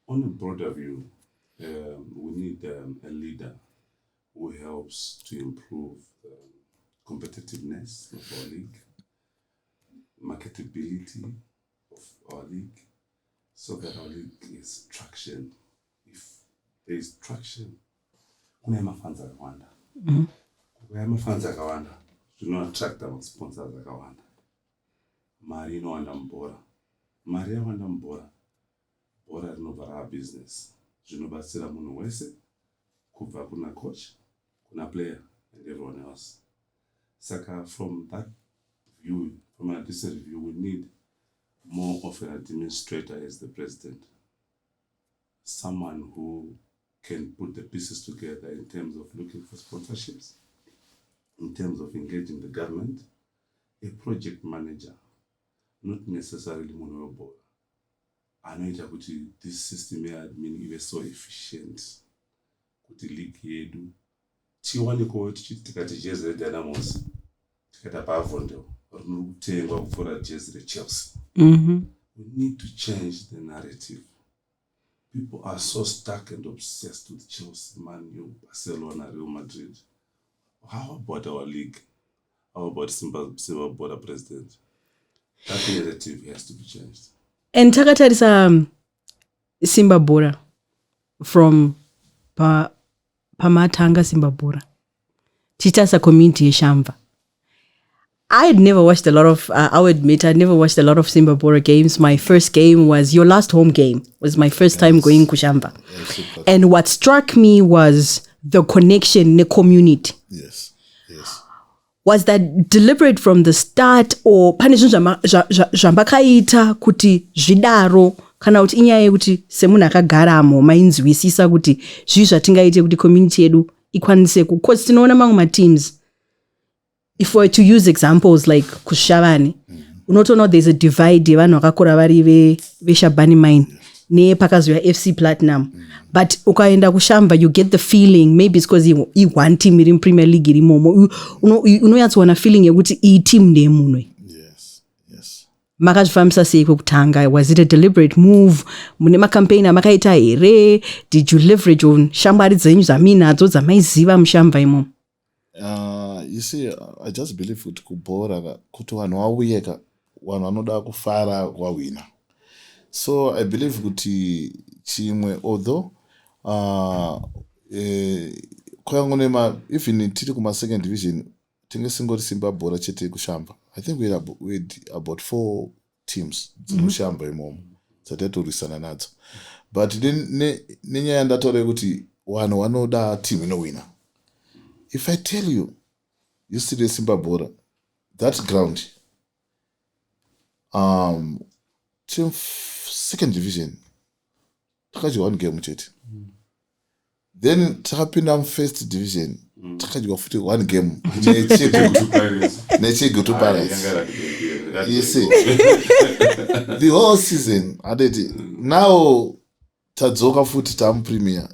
On a broader view, we need a leader who helps to improve competitiveness of our league, marketability of our league, so that our league is traction. If there is traction, kuna mafunds akawanda. Kuna mafunds akawanda. Attract our sponsors akawanda. Mari inowanda mubhora. Mari yawanda mubhora. Bhora rinobva rava business. Zvinobatsira munhu wese kubva kuna coach, kuna player and everyone else. Saka from that view, from an administrative view, we need more of an administrator as the president. Someone who can put the pieces together in terms of looking for sponsorships, in terms of engaging the government, a project manager, not necessarily munhu webhora. Anoita kuti this system yeadmin ive so efficient kuti league yedu tiwanikewo tikati jezi reDynamos tikata paavondeo rinori kutengwa kupfuura jezi reChelsea. We need to change the narrative. People are so stuck and obsessed with Chelsea, Man U, Barcelona, Real Madrid. How about our league? How about Simba Bhora president? That narrative has to be changed. And takatarisa Simba Bhora from Pamatanga Simba Bhora. Tichasa community yeshamba. I had never watched a lot of, I'll admit, I'd never watched a lot of Simba Bhora games. My first game was, your last home game was my first time going kushamba. And what struck me was the connection in the community. Yes. Was that deliberate from the start or pane zvinhu zvambakaita kuti zvidaro kana kuti inyaya yekuti semunhu akagaramo mainzwisisa kuti zvii zvatingaite kuti community yedu ikwanise because tinoona mamwe mateams, if we were to use examples like kushavani, unotoona there's a divide yevanhu vakakura vari veshabhani mine nepakazoya FC Platinum. But ukaenda kushamba, you get the feeling, maybe it's because you one team in Premier League irimomo. Unoyatsoona feeling yekuti iyi team ndemunwe. Yes. Makazvifambisa sei kwekutanga? Was it a deliberate move? Mune makampaign amakaita here? Did you leverage on shamwari dzenyu dzaminadzo dzamaiziva mushamba imomo? You see, I just believe kuti kubhora kuti vanhu vauyeka, vanhu vanoda kufara kwawina. So I believe kuti chimwe, although even tiri kuma second division tingesingori Simba Bhora chete kushamba. I think we had about 4 teams dzinoshamba imomo dzatatorwisana nadzo. But nenyaya ndataura kuti vanhu vanoda team inowina. If I tell you, yesterday Simba Bhora, that ground, team second division, takadyiwa 1 game chete. Then takapinda first division, takadyiwa futi 1 game nechigwe to Pirates. You see, the whole season, now tadzoka futi tam Premier.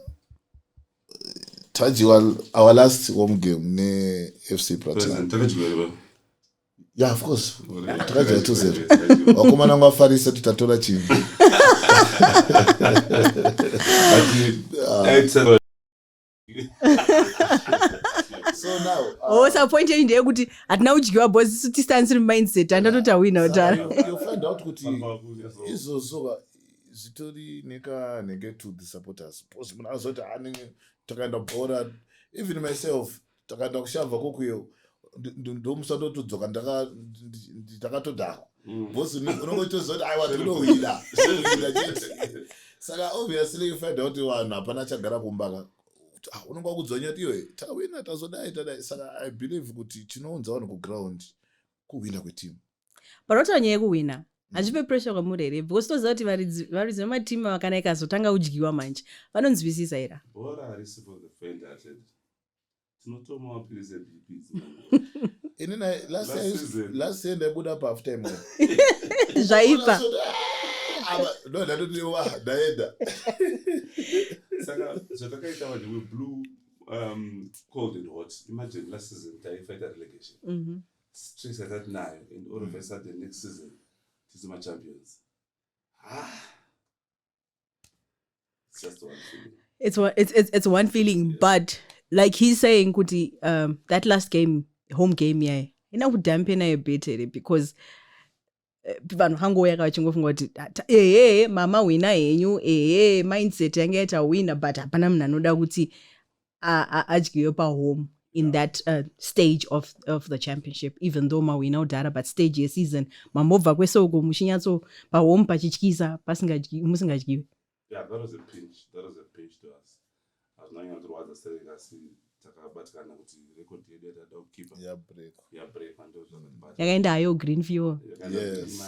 Tajwa our last home game ne FC Platinum. Yeah, of course. Takajwa 2-0. Wakomana ngwafarisa tutatora chini. So now so point in there kuti atina udyiwa boss kuti stance mindset andatota wina utara. You find out kuti izozoka zitori neka to the supporters. Because when I was at takaenda Bhora, even myself takaenda kushava kokuyo ndomusandotodzoka ndakatodhakwa bhosi unongotoziva kuti aiwa tinohwida chete. Saka obviously ufaida kuti vanhu hapana chagara kumbaka unonge wakudzwa nyati iwe tawina tazodai. Saka I believe kuti chinounza vanhu kuground kuhwina kwetimu. Parota nyaya yekuhwina hachipe pressure kwamuri here because toziva kuti varidzi vematimu vakana ikazotanga kudyiwa manje vanonzwisisa here. Bhora harisi for the faint hearted. Tinotoma mapirizi eBP. Inini last year ndaibuda half time. Zvaipa. No, ndatotiwa ndaenda. Saka zvatakaita vanhu we blew cold and hot. Imagine last season taifighta relegation. Stress like that now, and all of a sudden next season tis my champions. It's just one feeling. It's one feeling, but like he's saying, kuti that last game, home game, yeah, ina kudampena a bit because vanhu hangoya kavachingofunga kuti mama wina henyu mindset yange yaita wina but hapana munhu anoda kuti adyiwe pahome in that stage of the championship, even though mawina udhara but stage yeseason mamobva kwesoko muchinyatso pahome pachityisa musingadyiwe. Yeah, that was a pinch to us. Azinanya kuti wadzaseka takabatikana kuti record yedu yatada kukipa break ando zvakabata yakaenda hayo green fuel. Yes.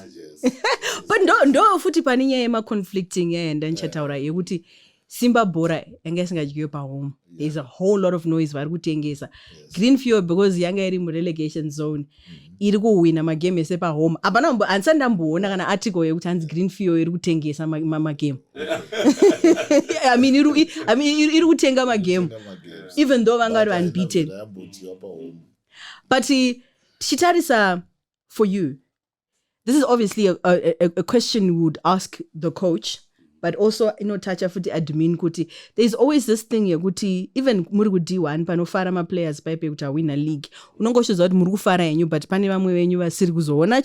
But ndo futi pane nyaya yema-conflicting yaenda nichataura yekuti Simba Bhora yanga isingadyiwe pahome. There's a whole lot of noise vari kutengesa. Green fuel because yanga iri mu-relegation zone iri kuwina magame ese pahome. Hapana handisati ndamboona kana article yekuti hanzi green fuel iri kutengesa magame. I mean iri kutenga magame even though vanga vari unbeaten. But tichitarisa for you, this is obviously a question we would ask the coach, but also tacha futi admin kuti there's always this thing yekuti even muri ku D1 panofara ma players paipe kuti awina league unongoshoza kuti muri kufara yenyu but pane vamwe venyu vasiri kuzoona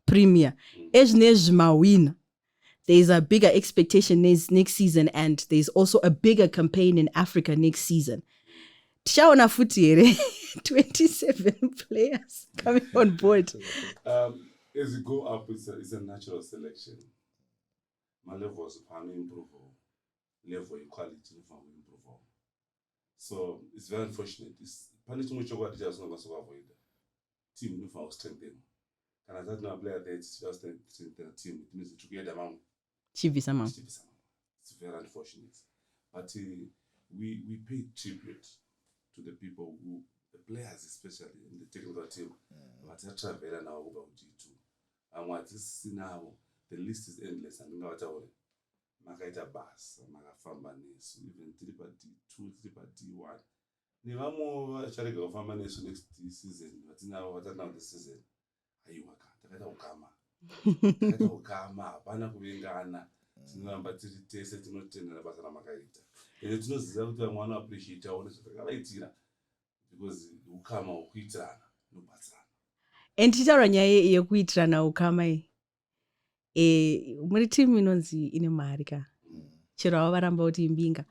premier ezvinezvi mawina. There's a bigger expectation next season and there's also a bigger campaign in Africa next season. Tichaona futi here 27 players coming on board. As you go up, it's a natural selection. My levels are improve, level equality improve. So it's very unfortunate. It's punishment which what just not going avoid. Team no for strengthen. And that no player that just strengthen team. It means together amount. It's very unfortunate. But we pay tribute to the people who, the players especially in the technical team, but they travel now over G2. And what is now, the list is endless. And you know what I want? Makaita bus, Makafambanes, even 3-2, 3-1. Nivamo actually go Fambanes next season, but now the season. Ayuaka, Takata Ukama, Pana Kuingana, Tinamba Tese, Tinotin, and Basana Makaita. And it's not something I want to appreciate our because Ukama Ukitrana, no Batsana. And tichitaura nyaya yekuitirana ukama muri timu inonzi ine mari ka chero avo varamba kuti imbinga.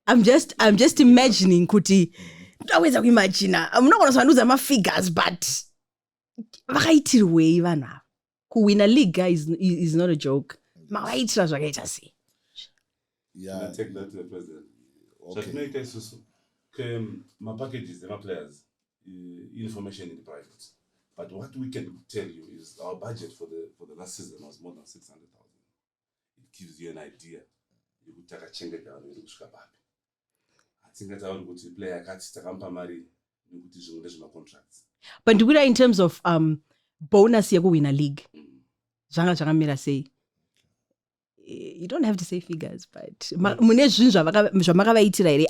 I'm just imagining kuti ndawedza kuimagina munogona kusanudza mafigures but vakaitirwei vanhu ava kuwina league is not a joke. Mavaitira zvakaita sei? Yeah. Take that to the president. Okay. My packages, my players, information in the private. But what we can tell you is our budget for the last season was more than 600,000. It gives you an idea. You could take a chenga down with Ushkababi. I think that's how we could play a cat takampa mari, you could issue national contracts. But do in terms of bonus yago win a league? Zanga mira say. You don't have to say figures, but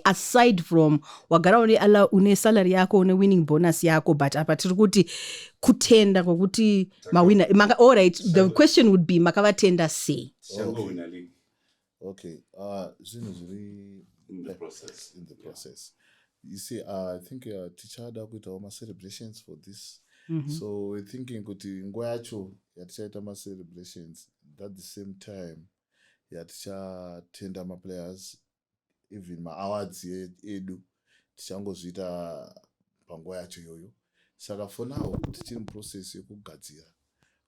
aside from wagara une salary yako une winning bonus yako, but apatiri kuti kutenda kokuti mawina. All right, the question would be makavatenda say. Okay. In the process. You see, I think teacher had our celebrations for this. So we're thinking kuti ngwacho yatichaita ma celebrations at the same time. Tichatenda ma players even ma awards edu tichangozviita panguva yacho iyoyo. Saka for now tichiri muprocess yekugadzira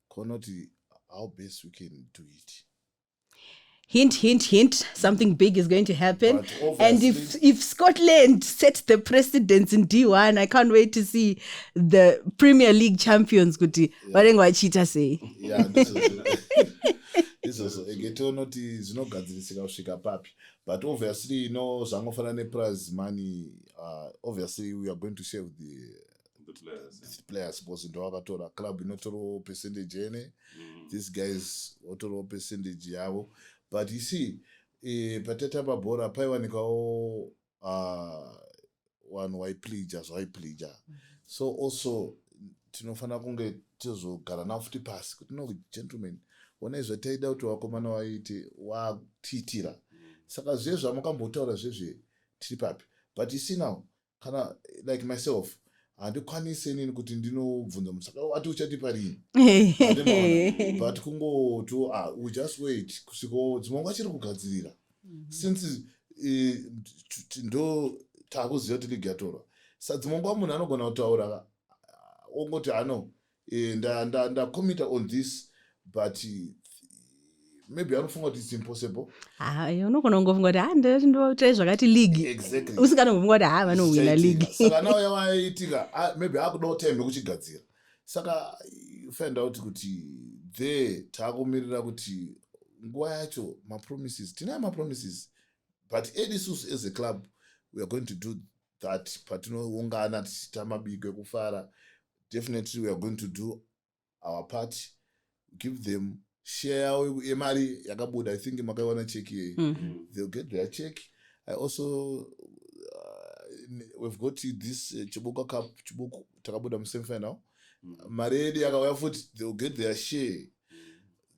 kuona kuti how best we can do it. Hint, hint, hint, something big is going to happen. But And if Scotland sets the precedence in D1, I can't wait to see the Premier League champions. Kuti, what Chita say? Yeah, this is noti zvinogadzirisika kusvika papi. But obviously, zvangofana neprize money, obviously we are going to share with the players because ndovakatora club inotoro percentage ene, these guys otoro percentage yavo. But you see, patetamba bhora paiwanikawo vanhu vaipleja. So also tinofana kunge tizogara navo futi pasi kuti no gentlemen, ona izvo taida kuti vakomana vaite watiitira. Saka zve zvamukambotaura zvezve tiri papi. But you see now, kana like myself, handikwanise nini kuti ndinobvunza munhu saka wati uchatipa rini. But kungoto we just wait kusvika dzimwe chiri kugadzirira. Since ndo takuziva kuti ligi yatorwa. Saka dzimwe munhu anogona kutaura ongoti ndakomita on this, but maybe anofunga kuti it's impossible. Unogona kungofunga kuti ndoita zvakati league. Exactly. Usingangofunga kuti vanowina league. Saka nawo yavaitika maybe akudawo time yekuchigadzira. Saka you find out kuti there takumirira kuti nguva yacho mapromises tinayo mapromises, but edisusu as a club we are going to do that. Patinoungana tichita mabiko ekufara, definitely we are going to do our part, give them share yemari yakabuda. I think makaiwana check here. They'll get their check. I also we've got this Chibuka Cup, Chibuku takabuda semi-final. Maredi yakauya futi, they'll get their share.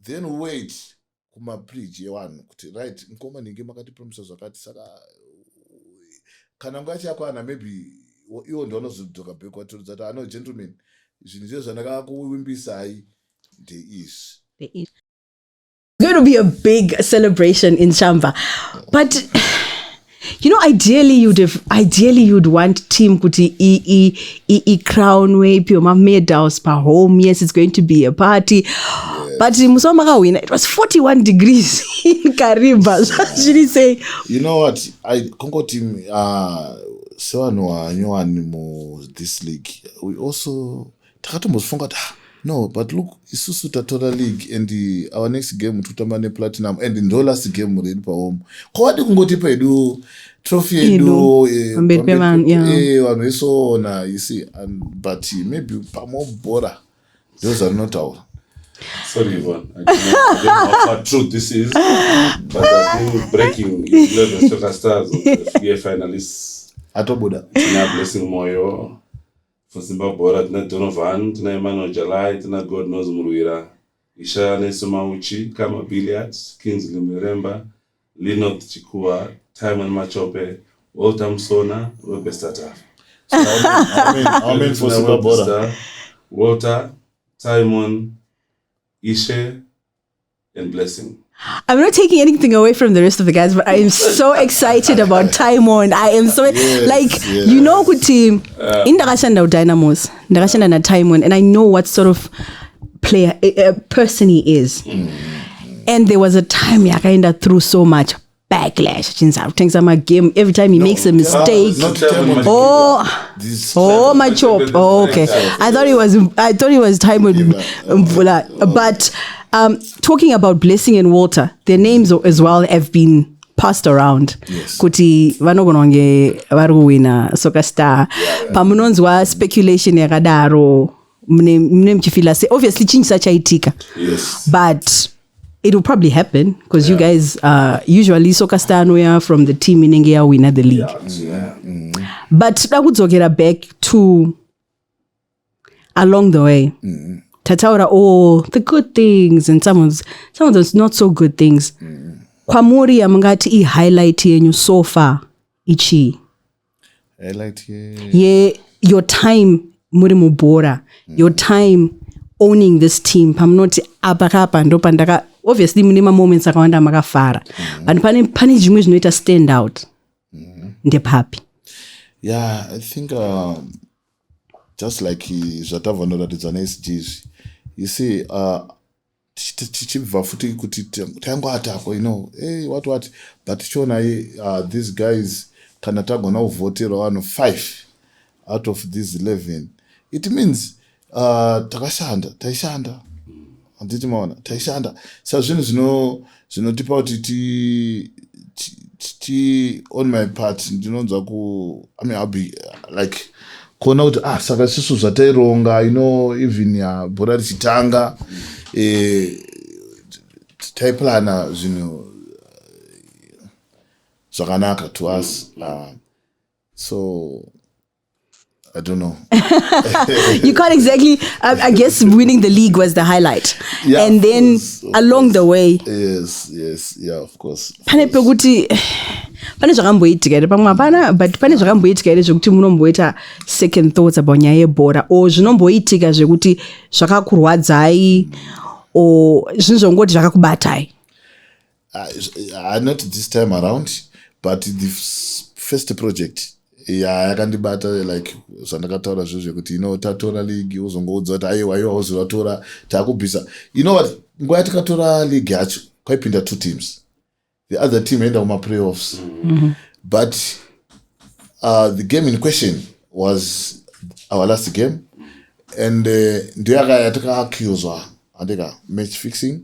Then wait kuma bridge yewanhu kuti right nkoma ninge makati promise zvakati. Saka kana nguva chakwana maybe iwo ndo anozodzoka back watorodza kuti no gentlemen, zvinhu zve zvandakakuvimbisai there is. Going to be a big celebration in Shamba, but ideally you'd want team kuti e crown way pure medals per home. Yes, it's going to be a party. Yes. But Musomaka win. It was 41 degrees in Kariba. Should he say? You know what? I Congo team this league. We also no, but look, isusu tatora league and our next game tutambane platinum and in the last game we pa home. Kwadi kungoti pedu trophy edu vanhu esona, you see, but maybe pamo bora. Those are not our. Sorry, Yvonne. I don't know how true this is, but I've been breaking 11 soccer stars of the FBA finalists. Atoboda. Tina Blessing Moyo. For Simba Bhora, tina Donovan, tina Emmanuel Jalai, tina God knows Muruira. Isha Nesoma Uchi, Kama Billiards, Kingsley Miremba, Linot Chikua, Timon Machope, Walter Msona, Webestata. I mean for Simba Bhora. Walter, Timon, Ishe, and Blessing. I'm not taking anything away from the rest of the guys, but I am so excited about Timon. I am so kuti indakashanda Dynamos, ndakashanda na Timon, and I know what sort of player person he is. And there was a time yakaenda through so much backlash. Game every time he makes a mistake. My chop. Oh, okay. I thought it was Timon. But talking about Blessing and Walter, their names as well have been passed around. Yes. Kuti vanogononge varuwina soccer star. Pamunonzwa speculation yakadaro. Mune mchifila say obviously chinji sachaitika. Yes. But it will probably happen because you guys usually soccer star were from the team inenge ya winner the league. But takudzokera back to along the way. Tataura the good things and some of those not so good things. Kwamuri amangati I highlight yenyu so far ichi. Highlight your time muri mubora. Your time owning this team. Pamnoti abakapa ndo pandaka obviously munema moments akawanda makafara. But pane zvimwe zvinoita stand out. Ndep happy. Yeah, I think just like zvatavanoratidza neSGs. You see, tichibva futi kuti tangoatako, hey, what, but tichiona these guys kana tagona kuvhotera vanhu 5 out of these 11, it means taishanda handiti maona taishanda. Sa zvinhu zvinotipa kuti on my part ndinonzwa I'll be like kuona kuti saka sisu zvataironga even bhora richitanga taiplana zvinhu zvakanaka to us. So I don't know. You can't exactly. I guess winning the league was the highlight, yeah, and then along the way. Yes, yeah, of course. Pane zvakamboitika pamwe hapana, but pane zvakamboitika here zvekuti munomboita second thoughts about nyaya yebhora, o zvinomboitika zvekuti zvakakurwadzai o zvinhu zvongoti zvakakubatai? Not this time around, but the first project yakandibata like zvandakataura zvo zvekuti tatora league uzongoudza kuti aiwa uzovatora takubvisa. You know what, nguva yatakatora league yacho kwaipinda 2 teams, the other team enda kuma-playoffs. But the game in question was our last game, and ndio yatakaaccuswa andika match fixing.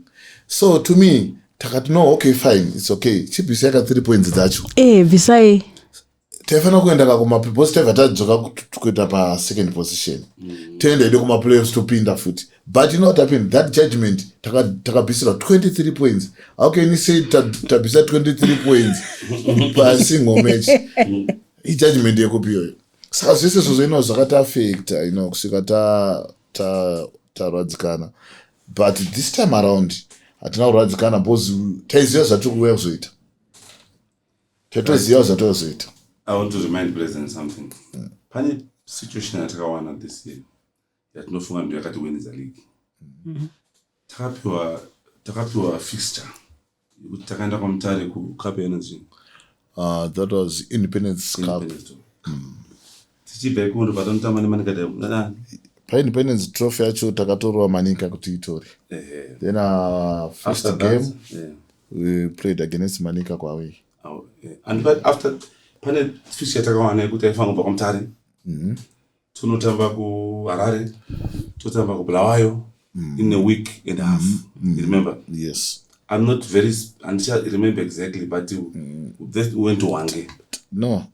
So to me takati no, okay fine, it's okay, chibvisa yaka 3 points dzacho visai taifanira kuenda because taibva tadzoka kuita pa2nd position, toenda ide kuma-playoffs topinda futi. But you know what happened, that judgment takabvisirwa 23 points. How can you say tabvisa 23 points pa single match? Judgment yekupiyo. Saka zvese zvozvo zvakatiafecta kusvika tarwadzikana. But this time around hatina kurwadzikana because taiziva zvatiri kuuya kuzoita. Taitoziva zvatiri kuzoita. I want to remind President something. Pane situation yatakawana this year yatinofunga ndio yakati win the league. Takapiwa fixture yekuti takaenda kwaMutare kuCup Energy. That was Independence Cup. Tichibva ikondo patanotamba neManika paIndependence Trophy yacho takatorwa Manika kuti itore. Then first game we played against Manika kwa away. And but after pane fixture takawana yekuti aifanga kubva kwaMutare. Tunotamba kuHarare, totamba kuBulawayo in a week and a half. You remember? Yes. I'm not very until I remember exactly, but we went to Wange. No,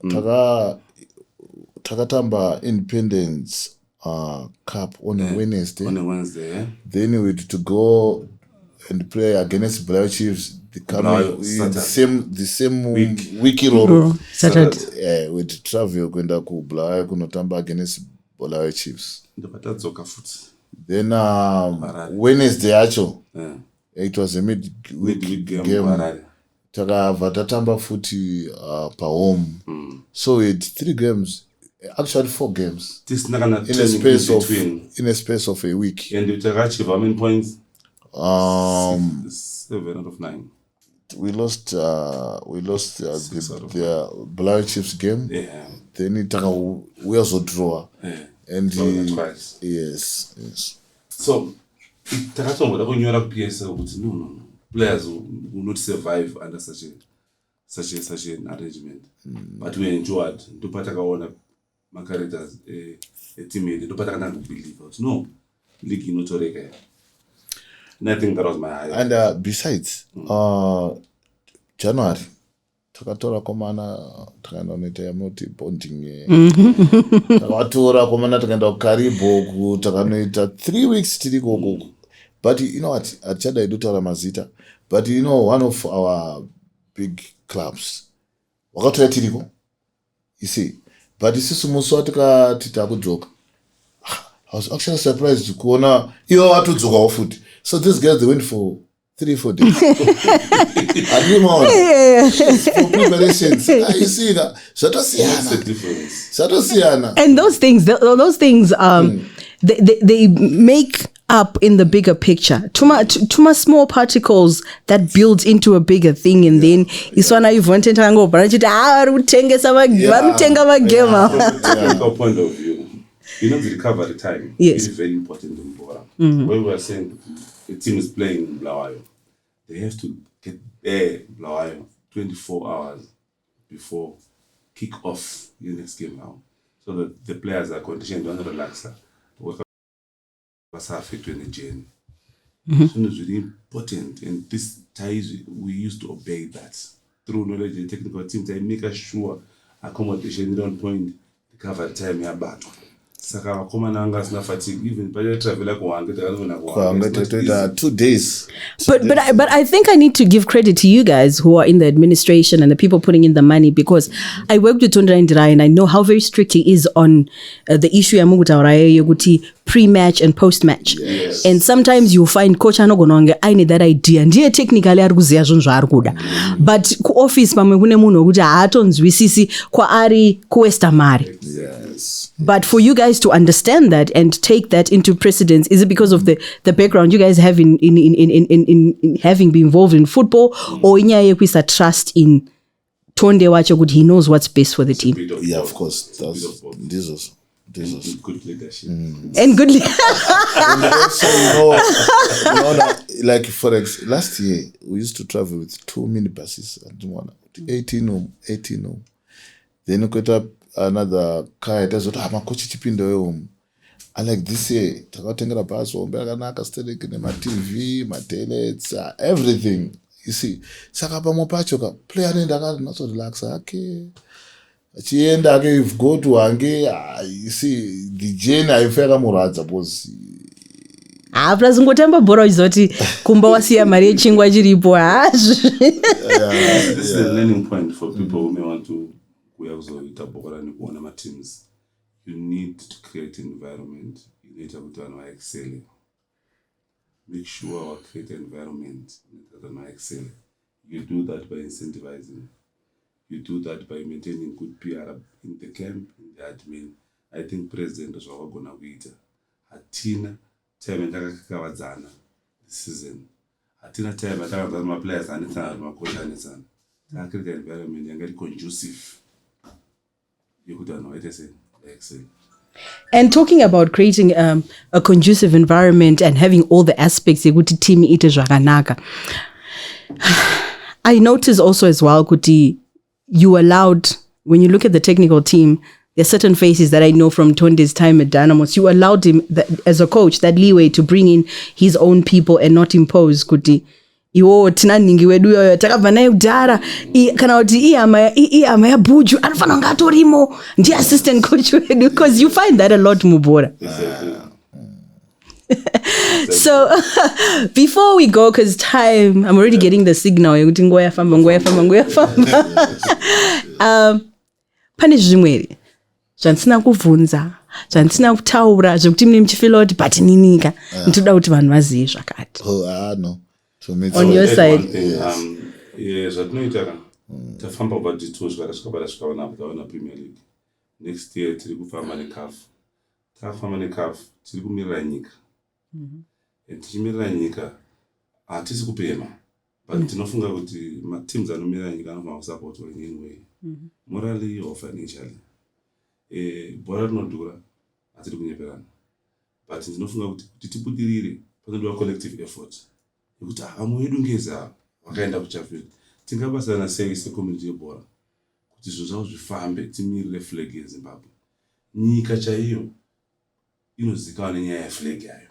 takatamba Independence Cup on a Wednesday. On a Wednesday, yeah. Then we had to go and play against Bulawayo Chiefs. The same week Saturday. We had to travel kwenda kuBulawayo kunotamba against Bulawayo Chiefs. Then Wednesday yacho. It was a midweek game. Takabva tatamba futi pa home. So we had 3 games, actually 4 games. In a space of a week. And you achieve how many points? 7 out of 9. We lost the Bulawayo Chiefs game. Yeah. Then we also draw. Yeah. And twice. Yes. So takatongoda kunyora kuPSL kuti no, players will not survive under such an arrangement. But we enjoyed. Ndopatakaona ma-characters team yedu ndopatakaona kubelieve kuti no, league inotoreka. And I think that was my highlight. And besides, January takatora komana takaenda noita yamunoti bonding. Takatora komana takaenda kuKaribo takanoita 3 weeks tiri koko. But you know what, achada edutaura mazita. But you know, one of our big clubs wakatora tiriko, you see. But isusu musi watakati takudzoka, I was actually surprised kuona ivo watudzokawo futi. So these guys, they went for 3-4 days. And you know, for preparations. You see that? That's the difference. And those things, they make up in the bigger picture. Too much small particles that build into a bigger thing, and then iswana Yvonne tango branch it. From a technical point of view, You know, the recovery time Yes. is very important in Bora. When we were saying the team is playing in Blawayo, they have to get there Blawayo 24 hours before kick off the next game now. So that the players are conditioned to relax. Work fit in the journey. So it's really important, and this ties, we used to obey that. Through knowledge, the technical team, they make us sure accommodation on point, recovery time, ya battle. Saka wakoma nanga sina fatigue, even by the travel like one get 2 days. But I think I need to give credit to you guys who are in the administration and the people putting in the money, because I worked with Taurai and I know how very strict he is on the issue ya Taurai yoguti pre-match and post-match. Yes. And sometimes you find coach anogononge I need that idea ndiye technically ari kuziya zvinhu zvaari kuda, but ku office pamwe kune munhu wekuti haatonzwisisi kwaari kuwesta mari. Yes. But for you guys to understand that and take that into precedence, is it because of the background you guys have in having been involved in football, or inyaya yekuisa trust in Tonde wacho good he knows what's best for the team? Yeah, of course. That's this good leadership. And good So like for last year we used to travel with 2 minibuses and 18 then we got up another car. It was makochi chipinda home. And like this year, takatengera bus hombe akanaka stadium nema TV, ma toilets, everything. You see, saka pamwe pacho ka player enda akanaso relax ake. Achienda ake if go to ange, you see the journey aifeka muradza boss. plus ngotamba bhora izoti kumba wasiya mari yechingwa chiripo. This is a learning point for people who may want to kuyakuzoita bhora nekuona ma teams. You need to create an environment. You need to excel. Make sure our create an environment that excel. You do that by incentivizing. You do that by maintaining good PR in the camp, in the admin. I think President is all going to wait. Atina time and takakavadzana this season. Atina time and takavadzana players and my coach and create an environment and get conducive. You could know it is excellent. And talking about creating a conducive environment and having all the aspects, yekuti team ite zvakanaka. I notice also as well, Kuti, you allowed, when you look at the technical team, there are certain faces that I know from Tonde's time at Dynamos. You allowed him, as a coach, that leeway to bring in his own people and not impose, Kuti. Iwo tinaningi wedu yoyo takabva naye kudhara kana kuti iyama yaBhuju anofana kunge atorimo ndi assistant coach wedu, because you find that a lot mubhora. So before we go, because time, I'm already getting the signal yekuti nguva yafamba. Pane zvimwe zvandisina kubvunza, zvandisina kutaura zvekuti mune muchifila kuti but ninika ndoda kuti vanhu vazive zvakati. No. On your side, zvatinoita tafamba badito zvakasvika vana Premier League. Next year tiri kufamba neCAF. Tafamba neCAF tiri kumirira nyika. Tichimirira nyika hatisi kupema, but tinofunga kuti teams anomirira nyika anofanira kusupport in any way, morally or financially. Bhora rinodhura hatiri kunyeperana, but ndinofunga kuti tibudirire panodiwa collective effort. Yekuti vamwe vedu ngeza vakaenda kuChampions, tingabasana sei secommunity yebhora kuti zvinhu zvavo zvifambe, timirire flag yeZimbabwe. Nyika chaiyo inozikanwa nenyaya yeflag yayo.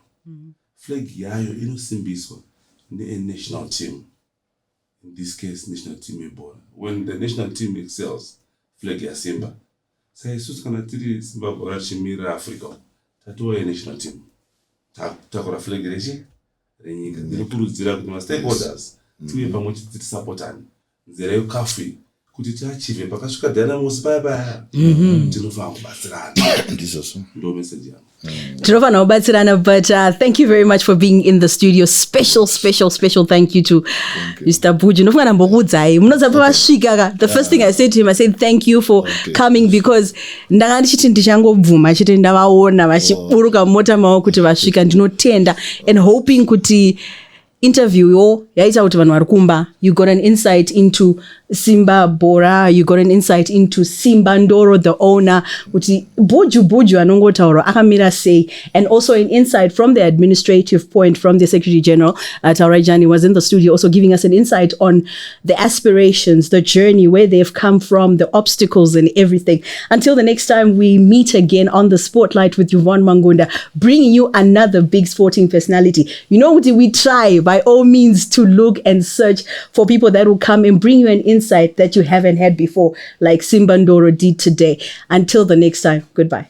Flag yayo inosimbiswa ne-national team. In this case, national team yebhora. When the national team excels, flag yasimba. Saka isusu kana tiri Simba Bhora tichimirira Africa, tatova national team. Takura flag renyika. Ndinokurudzira kuti ma-stakeholders tive pamwe chete tisapotane. Nzira yeCAF kuti tiachieve pakasvika Dynamos paya tinofanira kubatsirana. Ndizvo ndo message yangu. Tinofanira kubatsirana, but thank you very much for being in the studio. Special thank you to Mr. Bhuju. Ndofuna nambokuudzai munodza pavasvika. The first thing I said to him, I said thank you for coming, because ndanga ndichiti ndichangobvuma chete ndavaona vachiburuka mota mavo kuti vasvika. Ndinotenda and hoping kuti interview yo yaita kuti vanhu vari kumba, you got an insight into Simba Bhora. You got an insight into Simba Ndoro, the owner, uti boju anongotauro akamira say, and also an insight from the administrative point from the Secretary General. Taurai Janhi was in the studio also giving us an insight on the aspirations, the journey, where they've come from, the obstacles and everything. Until the next time we meet again on the Spotlight with Yvonne Mangunda, bringing you another big sporting personality. You know, we try by all means to look and search for people that will come and bring you an insight that you haven't had before, like Simba Ndoro did today. Until the next time, goodbye.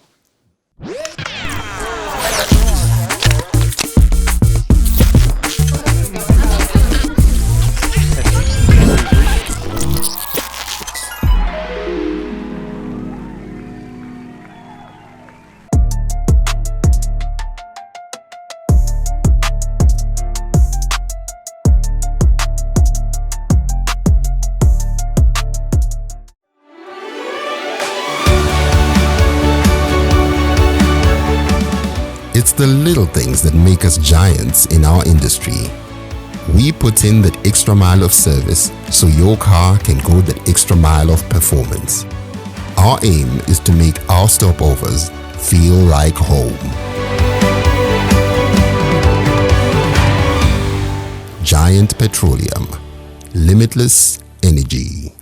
It's the little things that make us giants in our industry. We put in that extra mile of service so your car can go that extra mile of performance. Our aim is to make our stopovers feel like home. Giant Petroleum. Limitless energy.